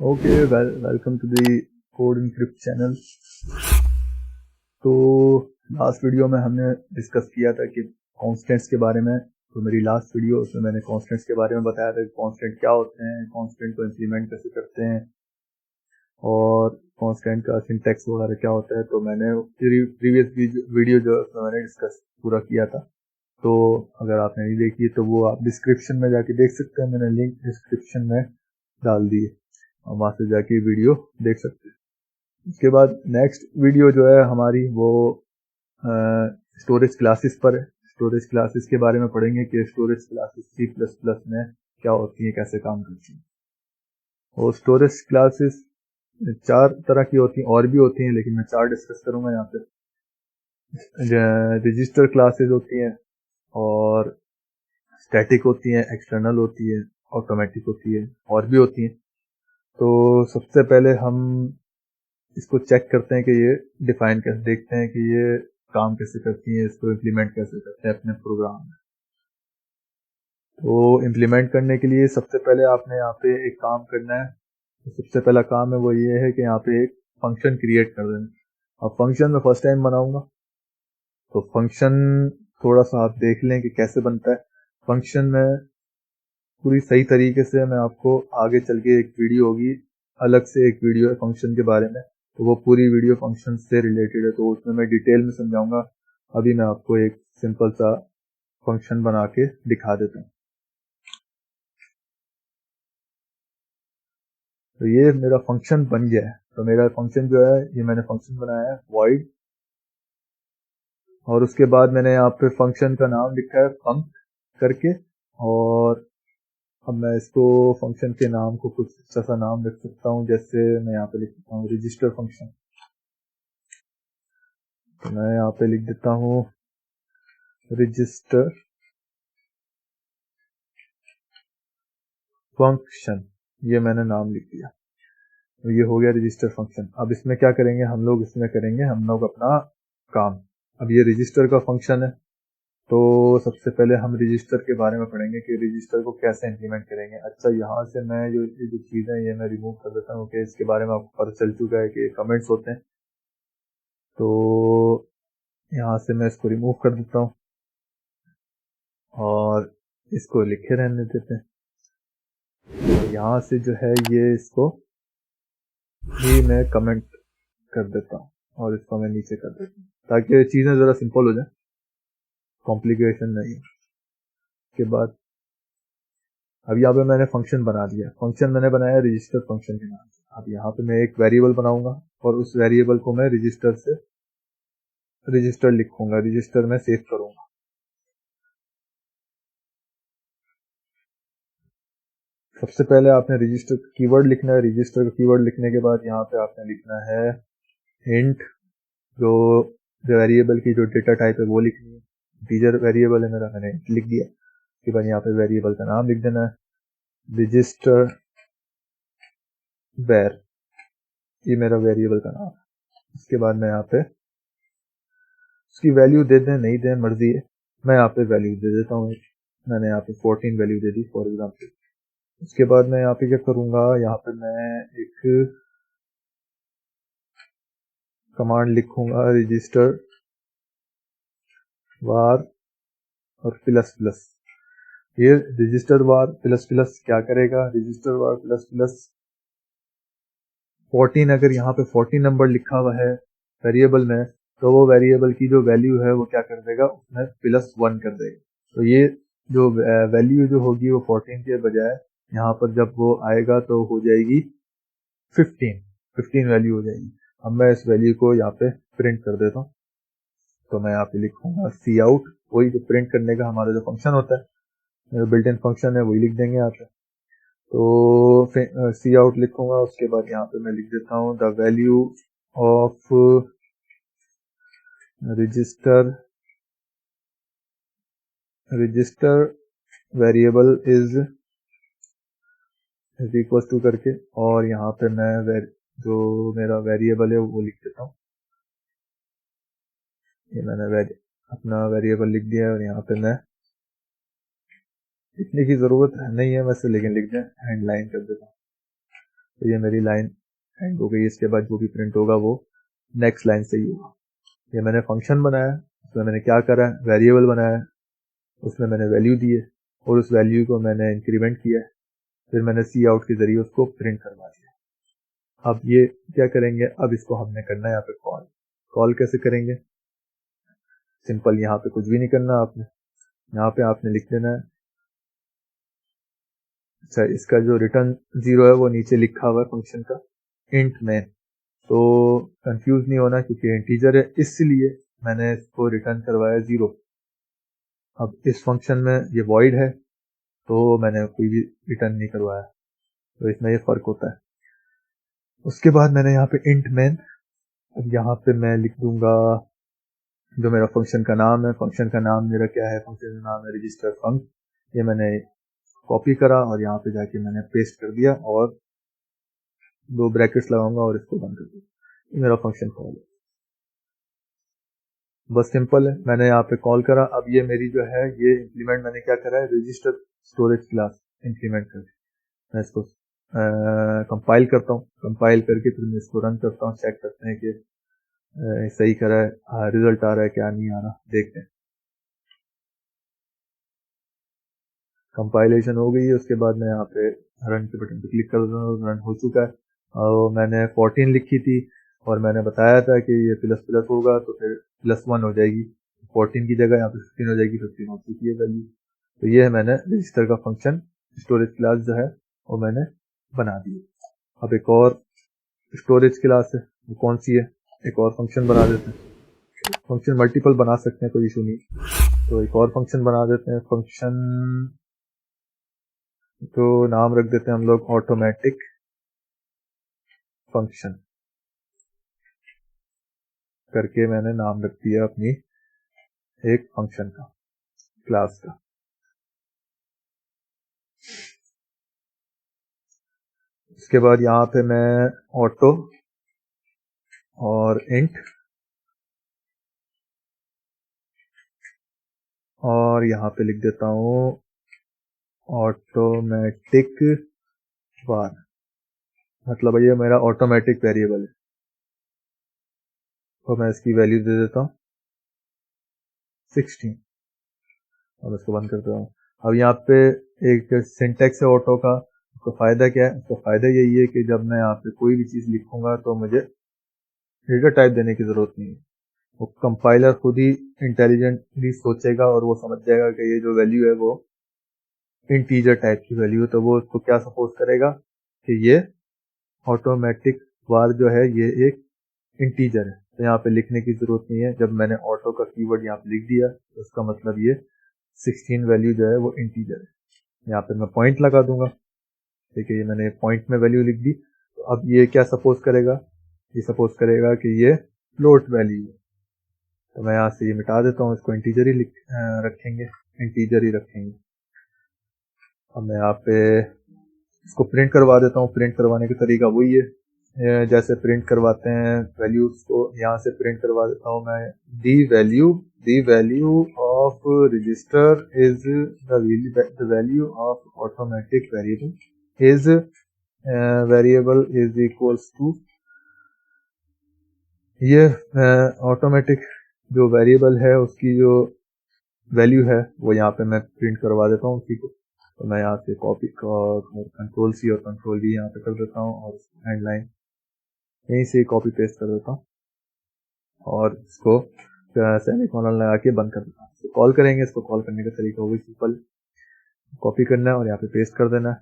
Okay, welcome to the code encrypt channel. तो last video में हमने डिस्कस किया था कि कॉन्स्टेंट्स के बारे में। तो मेरी लास्ट वीडियो उसमें मैंने कॉन्स्टेंट्स के बारे में बताया था कि कॉन्स्टेंट क्या होते हैं, कॉन्स्टेंट को इम्प्लीमेंट कैसे करते हैं और कॉन्स्टेंट का सिंटैक्स वगैरह क्या होता है। तो मैंने प्रीवियस वीडियो जो है उसमें मैंने डिस्कस पूरा किया था। तो अगर आपने नहीं देखी तो वो आप डिस्क्रिप्शन में जाके देख सकते हैं, मैंने लिंक डिस्क्रिप्शन में डाल दी है और वहाँ से जाके वीडियो देख सकते हैं। उसके बाद नेक्स्ट वीडियो जो है हमारी वो स्टोरेज क्लासेस पर है। स्टोरेज क्लासेस के बारे में पढ़ेंगे कि स्टोरेज क्लासेस C++ में क्या होती है, कैसे काम करती हैं। और स्टोरेज क्लासेस 4 तरह की होती हैं, और भी होती हैं लेकिन मैं 4 डिस्कस करूंगा यहाँ पे। रजिस्टर क्लासेस होती हैं और स्टैटिक होती हैं, एक्सटर्नल होती है, ऑटोमेटिक होती है, और भी होती हैं। तो सबसे पहले हम इसको चेक करते हैं कि ये डिफाइन कैसे, देखते हैं कि ये काम कैसे करती हैं, इसको इम्प्लीमेंट कैसे करते हैं अपने प्रोग्राम में। तो इम्प्लीमेंट करने के लिए सबसे पहले आपने यहाँ पे एक काम करना है। तो सबसे पहला काम है वो ये है कि यहाँ पे एक फंक्शन क्रिएट कर देना। अब फंक्शन में फर्स्ट टाइम बनाऊंगा तो फंक्शन थोड़ा सा आप देख लें कि कैसे बनता है। फंक्शन में पूरी सही तरीके से मैं आपको आगे चल के एक वीडियो होगी, अलग से एक वीडियो है फंक्शन के बारे में, तो वो पूरी वीडियो फंक्शन से रिलेटेड है, तो उसमें मैं डिटेल में समझाऊंगा। अभी मैं आपको एक सिंपल सा फंक्शन बना के दिखा देता हूँ। तो ये मेरा फंक्शन बन गया है। तो मेरा फंक्शन जो है, ये मैंने फंक्शन बनाया है void, और उसके बाद मैंने यहाँ पे फंक्शन का नाम लिखा है func करके। और अब मैं इसको फंक्शन के नाम को कुछ अच्छा सा नाम लिख सकता हूँ, जैसे मैं यहाँ पे लिख सकता हूँ रजिस्टर फंक्शन। तो मैं यहाँ पे लिख देता हूँ रजिस्टर फंक्शन, ये मैंने नाम लिख दिया। तो ये हो गया रजिस्टर फंक्शन। अब इसमें क्या करेंगे हम लोग, इसमें करेंगे हम लोग अपना काम। अब ये रजिस्टर का फंक्शन है, तो सबसे पहले हम रजिस्टर के बारे में पढ़ेंगे कि रजिस्टर को कैसे इंप्लीमेंट करेंगे। अच्छा, यहाँ से मैं जो चीज़ें ये मैं रिमूव कर देता हूँ कि इसके बारे में आपको पता चल चुका है कि कमेंट्स होते हैं। तो यहाँ से मैं इसको रिमूव कर देता हूँ और इसको लिखे रहने देते हैं। तो यहाँ से जो है ये इसको ही मैं कमेंट कर देता हूँ और इसको मैं नीचे कर देता हूँ ताकि चीज़ें ज़रा सिंपल हो जाए, कॉम्प्लिकेशन नहीं। के बाद अब यहाँ पे मैंने फंक्शन बना दिया। फंक्शन मैंने बनाया रजिस्टर फंक्शन के नाम से। अब यहाँ पे मैं एक वेरिएबल बनाऊंगा और उस वेरिएबल को मैं रजिस्टर से रजिस्टर लिखूंगा, रजिस्टर में सेव करूंगा। सबसे पहले आपने रजिस्टर कीवर्ड लिखना है। रजिस्टर का कीवर्ड लिखने के बाद यहाँ पे आपने लिखना है इंट, जो वेरिएबल की जो डेटा टाइप है वो लिखनी है। इंटीजर वेरिएबल है मेरा, मैंने इंट लिख दिया। उसके बाद यहाँ पे वेरिएबल का नाम लिख देना है रजिस्टर वेर, ये मेरा वेरिएबल का नाम है। उसके बाद मैं यहाँ पे उसकी वैल्यू दे दें नहीं दें मर्जी है, मैं यहाँ पे वैल्यू दे देता हूँ। मैंने यहाँ पे 14 value they the for example. उसके बाद मैं यहाँ पे क्या करूंगा, यहाँ पे मैं एक कमांड लिखूंगा रजिस्टर वार और प्लस प्लस। ये रजिस्टर वार प्लस प्लस क्या करेगा, रजिस्टर वार प्लस प्लस 14, अगर यहाँ पे 14 नंबर लिखा हुआ है वेरिएबल में, तो वो वेरिएबल की जो वैल्यू है वो क्या कर देगा, उसमें +1 कर देगा। तो ये जो वैल्यू जो होगी वो 14 के बजाय यहाँ पर जब वो आएगा तो हो जाएगी 15 वैल्यू हो जाएगी। अब मैं इस वैल्यू को यहाँ पे प्रिंट कर देता हूँ। तो मैं यहाँ पे लिखूंगा सी आउट, वही जो प्रिंट करने का हमारा जो फंक्शन होता है, बिल्ट इन फंक्शन है, वही लिख देंगे यहाँ पे। तो सी आउट लिखूंगा। उसके बाद यहाँ पे मैं लिख देता हूँ the value of register variable is equal to करके, और यहाँ पे मैं जो मेरा वेरिएबल है वो लिख देता हूँ। ये मैंने अपना वेरिएबल लिख दिया है और यहाँ पे मैं लिखने की जरूरत नहीं है वैसे, लेकिन लिख दें, हेडलाइन कर देता हूँ। तो ये मेरी लाइन एंड हो गई। इसके बाद जो भी प्रिंट होगा वो नेक्स्ट लाइन से ही होगा। ये मैंने फंक्शन बनाया, उसमें मैंने क्या करा है, वेरिएबल बनाया, उसमें मैंने वैल्यू दी है और उस वैल्यू को मैंने इंक्रीमेंट किया है, फिर मैंने सी आउट के जरिए उसको प्रिंट करवा दिया। अब ये क्या करेंगे, अब इसको हमने करना है यहाँ पे कॉल। कॉल कैसे करेंगे, सिंपल, यहाँ पे कुछ भी नहीं करना आपने, यहाँ पे आपने लिख देना है, अच्छा इसका जो रिटर्न 0 है वो नीचे लिखा हुआ है फंक्शन का इंट में, तो कंफ्यूज नहीं होना क्योंकि इंटीजर है इसलिए मैंने इसको रिटर्न करवाया 0। अब इस फंक्शन में ये वॉइड है तो मैंने कोई भी रिटर्न नहीं करवाया, तो इसमें ये फर्क होता है। उसके बाद मैंने यहाँ पे इंट मैन, अब यहाँ पे मैं लिख दूंगा जो मेरा फंक्शन का नाम है, फंक्शन का नाम मेरा क्या है, फंक्शन का नाम है रजिस्टर फंक। ये मैंने कॉपी करा और यहाँ पे जाके मैंने पेस्ट कर दिया और 2 ब्रैकेट्स लगाऊंगा और इसको बंद कर दिया, ये मेरा फंक्शन कॉल है। बस सिंपल है, मैंने यहाँ पे कॉल करा। अब ये मेरी जो है ये इंप्लीमेंट मैंने क्या करा है, रजिस्टर स्टोरेज क्लास इंप्लीमेंट कर, मैं इसको कंपाइल करता हूँ, कंपाइल करके फिर मैं इसको रन करता हूँ, चेक करते हैं कि सही करा है, रिजल्ट आ रहा है क्या नहीं आ रहा, देखते हैं। कंपाइलेशन हो गई है, उसके बाद मैं यहाँ पे रन के बटन पे क्लिक कर दूँ, रन हो चुका है। और मैंने 14 लिखी थी और मैंने बताया था कि ये प्लस प्लस होगा तो फिर +1 हो जाएगी, 14 की जगह यहाँ पे 15 हो जाएगी, 15 हो चुकी है वैल्यू। तो ये है मैंने रजिस्टर का फंक्शन स्टोरेज क्लास जो है वो मैंने बना दी। अब एक और स्टोरेज क्लास है, वो कौन सी है, एक और फंक्शन बना देते हैं। फंक्शन मल्टीपल बना सकते हैं, कोई इशू नहीं, तो एक और फंक्शन बना देते हैं। फंक्शन तो नाम रख देते हैं हम लोग ऑटोमेटिक फंक्शन करके मैंने नाम रख दिया अपनी एक फंक्शन का, क्लास का। उसके बाद यहाँ पे मैं ऑटो और इंट और यहाँ पे लिख देता हूँ ऑटोमेटिक वार, मतलब ये मेरा ऑटोमेटिक वेरिएबल है, तो मैं इसकी वैल्यू दे देता हूँ 16 और इसको बंद कर देता हूँ। अब यहाँ पे एक सिंटेक्स है ऑटो का, उसका फायदा क्या है, उसका फायदा यही है कि जब मैं यहाँ पे कोई भी चीज लिखूंगा तो मुझे डेटा टाइप देने की जरूरत नहीं है, वो कंपाइलर खुद ही इंटेलिजेंटली सोचेगा और वो समझ जाएगा कि ये जो वैल्यू है वो इंटीजर टाइप की वैल्यू है, तो वो उसको क्या सपोज करेगा कि ये ऑटोमेटिक वार जो है ये एक इंटीजर है, तो यहाँ पे लिखने की जरूरत नहीं है। जब मैंने ऑटो का कीवर्ड यहाँ पे लिख दिया तो उसका मतलब ये 16 वैल्यू जो है वो इंटीजर है। यहाँ पे मैं पॉइंट लगा दूंगा, ठीक है, ये मैंने पॉइंट में वैल्यू लिख दी। तो अब ये क्या सपोज करेगा, ये सपोज करेगा कि ये फ्लोट वैल्यू है, तो मैं यहाँ से ये मिटा देता हूँ, इसको इंटीजर ही रखेंगे, इंटीजर ही रखेंगे। अब मैं यहाँ पे इसको प्रिंट करवा देता हूँ। प्रिंट करवाने का तरीका वही है जैसे प्रिंट करवाते हैं वैल्यूज को, यहाँ से प्रिंट करवा देता हूँ मैं the value of register is the value of automatic variable is variable is equals to, ये ऑटोमेटिक जो वेरिएबल है उसकी जो वैल्यू है वो यहाँ पे मैं प्रिंट करवा देता हूँ उसी को। तो मैं यहाँ से कॉपी और कंट्रोल C और कंट्रोल V यहाँ पे कर देता हूँ और एंड लाइन यहीं से कॉपी पेस्ट कर देता हूँ और इसको सेमीकोलन लगा के बंद कर देता हूँ। तो कॉल करेंगे, इसको कॉल करने का तरीका वही सिंपल, कॉपी करना है और यहाँ पे पेस्ट कर देना है।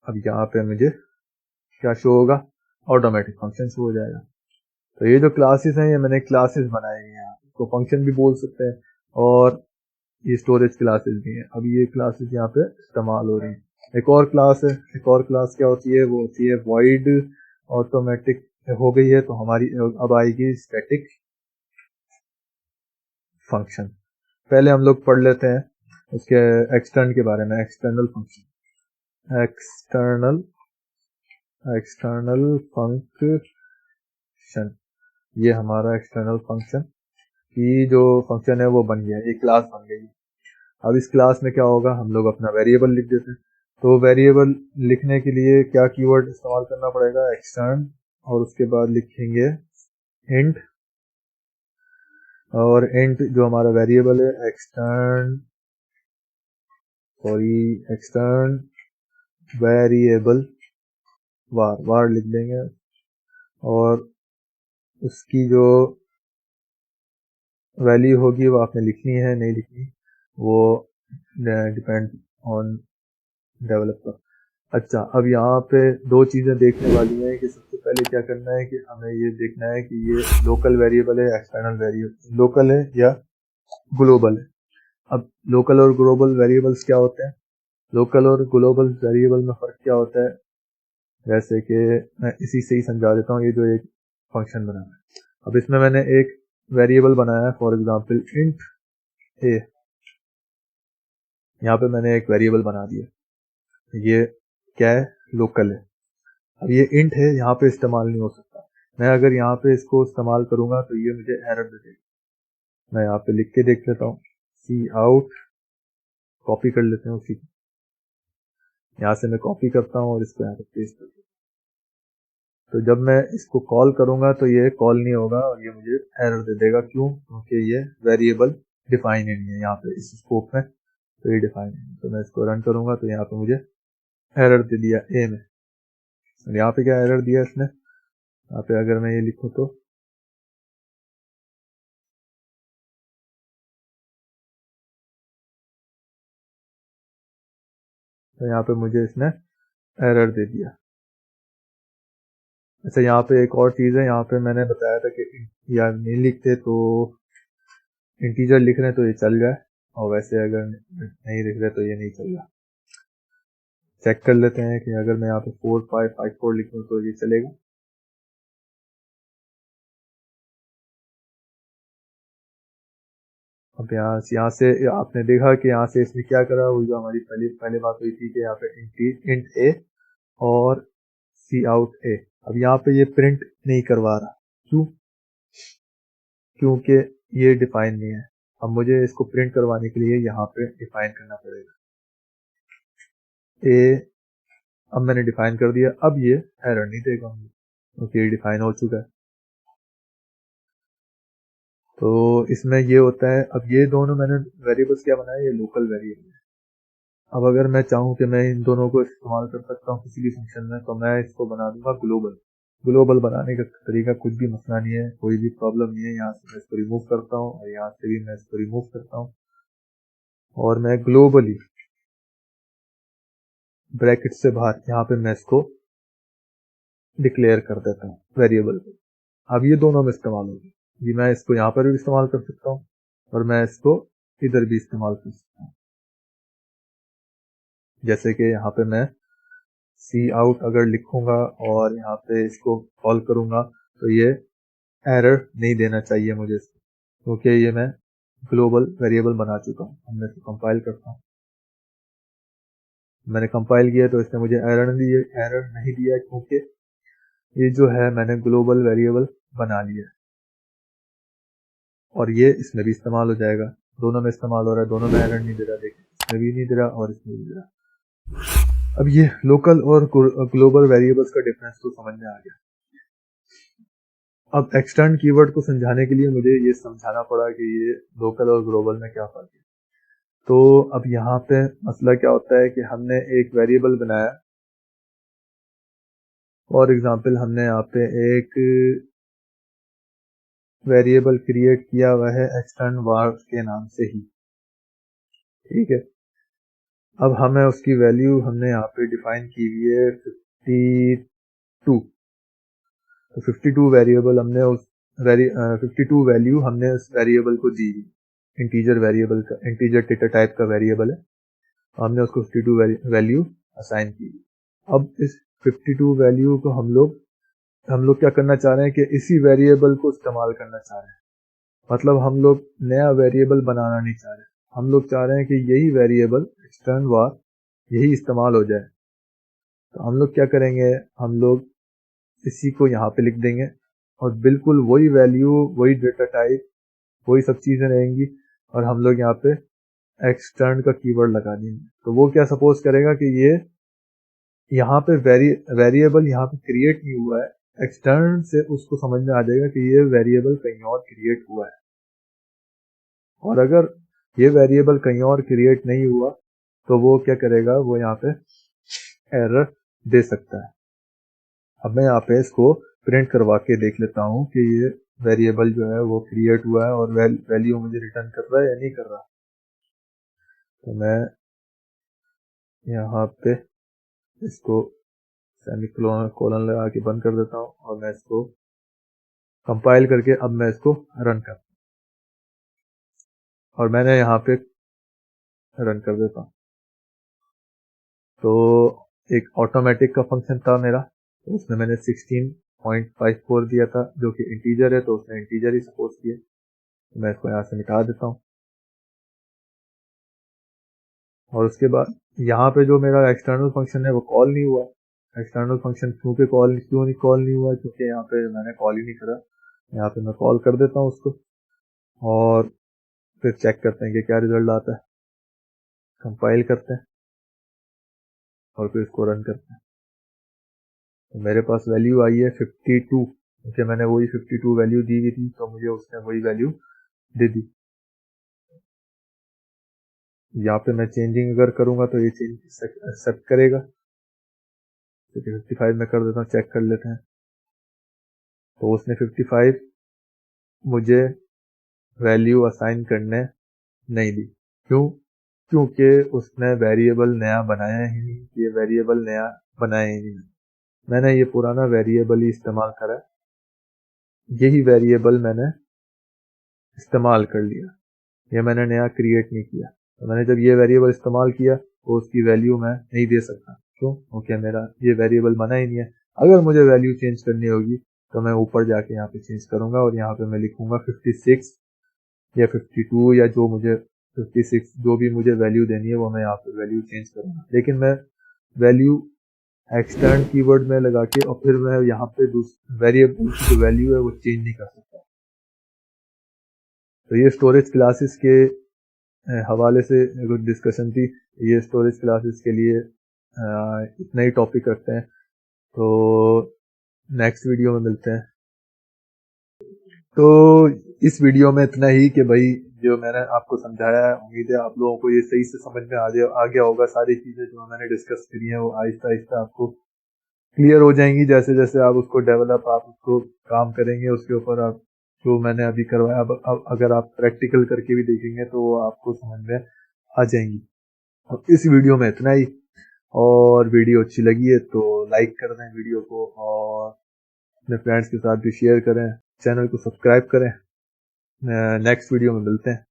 अब यहाँ पे मुझे क्या शो होगा, ऑटोमेटिक फंक्शन शो हो जाएगा। तो ये जो क्लासेस हैं ये मैंने क्लासेस बनाए हैं, यहाँ इसको फंक्शन भी बोल सकते हैं और ये स्टोरेज क्लासेस भी हैं। अब ये क्लासेस यहाँ पे इस्तेमाल हो रही हैं। एक और क्लास है, एक और क्लास क्या होती है, वो होती है वॉइड ऑटोमेटिक हो गई है, तो हमारी अब आएगी स्टैटिक फंक्शन। पहले हम लोग पढ़ लेते हैं उसके एक्सटर्न के बारे में, एक्सटर्नल फंक्शन, एक्सटर्नल फंक्शन, ये हमारा एक्सटर्नल फंक्शन की जो फंक्शन है वो बन गया, ये क्लास बन गई। अब इस क्लास में क्या होगा, हम लोग अपना वेरिएबल लिख देते हैं। तो वेरिएबल लिखने के लिए क्या कीवर्ड इस्तेमाल करना पड़ेगा, एक्सटर्न, और उसके बाद लिखेंगे इंट, और इंट जो हमारा वेरिएबल है एक्सटर्न वेरिएबल वार लिख देंगे, और उसकी जो वैल्यू होगी वो आपने लिखनी है, नहीं लिखनी वो डिपेंड ऑन डेवलपर। अच्छा, अब यहाँ पे दो चीजें देखने वाली हैं कि सबसे पहले क्या करना है कि हमें ये देखना है कि ये लोकल वेरिएबल है, एक्सटर्नल वेरिएबल, लोकल है या ग्लोबल है। अब लोकल और ग्लोबल वेरिएबल्स क्या होते हैं, लोकल और ग्लोबल वेरिएबल में फर्क क्या होता है, जैसे कि मैं इसी से ही समझा देता हूँ। ये जो एक फंक्शन बना है, अब इसमें मैंने एक वेरिएबल बनाया है, फॉर एग्जांपल इंट ए, यहाँ पे मैंने एक वेरिएबल बना दिया, ये क्या है, लोकल है। अब ये इंट है, यहाँ पे इस्तेमाल नहीं हो सकता, मैं अगर यहाँ पे इसको इस्तेमाल करूंगा तो ये मुझे एरर दे देगा। मैं यहाँ पे लिख के देख लेता हूँ, सी आउट, कॉपी कर लेते हैं उसी को, यहाँ से मैं कॉपी करता हूँ और इसको यहाँ पे पेस्ट कर देता हूँ। तो जब मैं इसको कॉल करूंगा तो ये कॉल नहीं होगा और ये मुझे एरर दे देगा। क्यों? क्योंकि ये वेरिएबल डिफाइन नहीं है यहाँ पे इस स्कोप में, तो ये डिफाइन नहीं है। तो मैं इसको रन करूंगा तो यहाँ पे मुझे एरर दे दिया ए में। और यहाँ पे क्या एरर दिया इसने, यहाँ पे अगर मैं ये लिखूं तो यहाँ पे मुझे इसने एरर दे दिया। अच्छा, यहाँ पे एक और चीज है, यहाँ पे मैंने बताया था कि या नहीं लिखते तो इंटीजर लिख रहे हैं तो ये चल जाए, और वैसे अगर नहीं लिख रहे तो ये नहीं चल रहा। चेक कर लेते हैं कि अगर मैं यहाँ पे 4554 लिखूं तो ये चलेगा। अब यहाँ से आपने देखा कि यहाँ से इसने क्या करा, वो जो हमारी पहले बात हुई थी कि यहाँ पे इंट ए और सी आउट ए। अब यहाँ पे ये प्रिंट नहीं करवा रहा, क्यों? क्योंकि ये डिफाइन नहीं है। अब मुझे इसको प्रिंट करवाने के लिए यहाँ पे डिफाइन करना पड़ेगा ए। अब मैंने डिफाइन कर दिया, अब ये एरर नहीं देगा क्योंकि ये डिफाइन हो चुका है। तो इसमें ये होता है, अब ये दोनों मैंने वेरिएबल्स क्या बनाए, ये लोकल वेरिएबल है। अब अगर मैं चाहूँ कि मैं इन दोनों को इस्तेमाल कर सकता हूँ किसी भी फंक्शन में, तो मैं इसको बना दूंगा ग्लोबल। ग्लोबल बनाने का तरीका कुछ भी मसला नहीं है, कोई भी प्रॉब्लम नहीं है। यहाँ से मैं इसको रिमूव करता हूँ और यहाँ से भी मैं इसको रिमूव करता हूँ, और मैं ग्लोबली ब्रैकेट से बाहर यहाँ पे मैं इसको डिक्लेयर कर देता हूँ वेरिएबल को। अब ये दोनों में इस्तेमाल होगी, ये मैं इसको यहाँ पर भी इस्तेमाल कर सकता हूँ और मैं इसको इधर भी इस्तेमाल कर सकता हूँ। जैसे कि यहाँ पे मैं सी आउट अगर लिखूंगा और यहाँ पे इसको कॉल करूंगा तो ये एरर नहीं देना चाहिए मुझे इसको, क्योंकि ये मैं ग्लोबल वेरिएबल बना चुका हूँ। अब मैं इसको कंपाइल करता हूँ, मैंने कंपाइल किया तो इसने मुझे एरर नहीं दिया क्योंकि ये जो है मैंने ग्लोबल वेरिएबल बना लिया है और ये इसमें भी इस्तेमाल हो जाएगा। दोनों में इस्तेमाल हो रहा है, दोनों में एरर नहीं दे रहा, देखिए इसमें भी नहीं दे रहा और इसमें भी दे रहा। अब ये लोकल और ग्लोबल वेरिएबल्स का डिफरेंस तो समझ में आ गया। अब एक्सटर्न कीवर्ड को समझाने के लिए मुझे ये समझाना पड़ा कि ये लोकल और ग्लोबल में क्या फर्क है। तो अब यहाँ पे मसला क्या होता है कि हमने एक वेरिएबल बनाया, फॉर एग्जांपल हमने यहाँ पे एक वेरिएबल क्रिएट किया हुआ है एक्सटर्न वार के नाम से ही, ठीक है। अब हमें उसकी वैल्यू हमने यहाँ पे डिफाइन की हुई है 52। तो 52 वेरिएबल हमने उस 52 वैल्यू हमने उस वेरिएबल को दी, इंटीजर वेरिएबल का, इंटीजर डेटा टाइप का वेरिएबल है, हमने उसको 52 वैल्यू असाइन की। अब इस 52 वैल्यू को हम लोग क्या करना चाह रहे हैं कि इसी वेरिएबल को इस्तेमाल करना चाह रहे हैं। मतलब हम लोग नया वेरिएबल बनाना नहीं चाह रहे, हम लोग चाह रहे हैं कि यही वेरिएबल एक्सटर्न वार यही इस्तेमाल हो जाए। तो हम लोग क्या करेंगे, हम लोग इसी को यहाँ पे लिख देंगे और बिल्कुल वही वैल्यू, वही डेटा टाइप, वही सब चीजें रहेंगी और हम लोग यहाँ पे एक्सटर्न का कीवर्ड लगा देंगे। तो वो क्या सपोज करेगा कि ये यहाँ पे वेरिएबल यहाँ पे क्रिएट नहीं हुआ है, एक्सटर्न से उसको समझ में आ जाएगा कि ये वेरिएबल कहीं और क्रिएट हुआ है। और अगर ये वेरिएबल कहीं और क्रिएट नहीं हुआ तो वो क्या करेगा, वो यहाँ पे एरर दे सकता है। अब मैं यहाँ पे इसको प्रिंट करवा के देख लेता हूँ कि ये वेरिएबल जो है वो क्रिएट हुआ है और वैल्यू मुझे रिटर्न कर रहा है या नहीं कर रहा। तो मैं यहाँ पे इसको सेमीकोलन लगा के बंद कर देता हूँ और मैं इसको कंपाइल करके अब मैं इसको रन करता हूँ और मैंने यहाँ पे रन कर देता हूँ। तो एक ऑटोमेटिक का फंक्शन था मेरा, तो उसमें मैंने 16.54 दिया था जो कि इंटीजर है, तो उसने इंटीजर ही सपोज किया। तो मैं इसको यहाँ से मिटा देता हूँ। और उसके बाद यहाँ पे जो मेरा एक्सटर्नल फंक्शन है वो कॉल नहीं हुआ। एक्सटर्नल फंक्शन क्यों नहीं कॉल नहीं हुआ, क्योंकि यहाँ पे मैंने कॉल ही नहीं करा। यहाँ पे मैं कॉल कर देता हूँ उसको और फिर चेक करते हैं कि क्या रिजल्ट आता है। कंपाइल करते हैं और फिर इसको रन करते हैं। तो मेरे पास वैल्यू आई है 52, क्योंकि मैंने वही 52 वैल्यू दी हुई थी, तो मुझे उसने वही वैल्यू दे दी। यहाँ पे मैं चेंजिंग अगर करूंगा तो ये चेंज एक्सेप्ट करेगा। तो 55 में कर देता हूँ, चेक कर लेते हैं। तो उसने 55 मुझे वैल्यू असाइन करने नहीं दी। क्यों? क्योंकि उसने वेरिएबल नया बनाया ही नहीं। ये वेरिएबल नया बनाया ही नहीं, मैंने ये पुराना वेरिएबल ही इस्तेमाल करा। यही वेरिएबल मैंने इस्तेमाल कर लिया, ये मैंने नया क्रिएट नहीं किया। तो मैंने जब ये वेरिएबल इस्तेमाल किया तो उसकी वैल्यू मैं नहीं दे सकता। क्यों? क्योंकि मेरा ये वेरिएबल बना ही नहीं है। अगर मुझे वैल्यू चेंज करनी होगी तो मैं ऊपर जाके यहाँ पे चेंज करूंगा और यहाँ पे मैं लिखूंगा 56 या 52 या जो मुझे 56 जो भी मुझे वैल्यू देनी है वो मैं यहाँ पे वैल्यू चेंज करूंगा। लेकिन मैं वैल्यू एक्सटर्न कीवर्ड में लगा के और फिर मैं यहाँ पे वेरिएबल की जो वैल्यू है वो चेंज नहीं कर सकता। तो ये स्टोरेज क्लासेस के हवाले से कुछ डिस्कशन थी। ये स्टोरेज क्लासेस के लिए इतना ही टॉपिक रखते हैं। तो नेक्स्ट वीडियो में मिलते हैं। तो इस वीडियो में इतना ही कि भाई जो मैंने आपको समझाया है, उम्मीद है आप लोगों को ये सही से समझ में आ गया होगा। सारी चीज़ें जो मैंने डिस्कस करी हैं वो आहिस्ता आहिस्ता आपको क्लियर हो जाएंगी। जैसे जैसे आप उसको डेवलप, आप उसको काम करेंगे उसके ऊपर, आप जो मैंने अभी करवाया अब अगर आप प्रैक्टिकल करके भी देखेंगे तो वो आपको समझ में आ जाएंगी। अब इस वीडियो में इतना ही। और वीडियो अच्छी लगी है तो लाइक कर दें वीडियो को और अपने फ्रेंड्स के साथ भी शेयर करें, चैनल को सब्सक्राइब करें। नेक्स्ट वीडियो में मिलते हैं।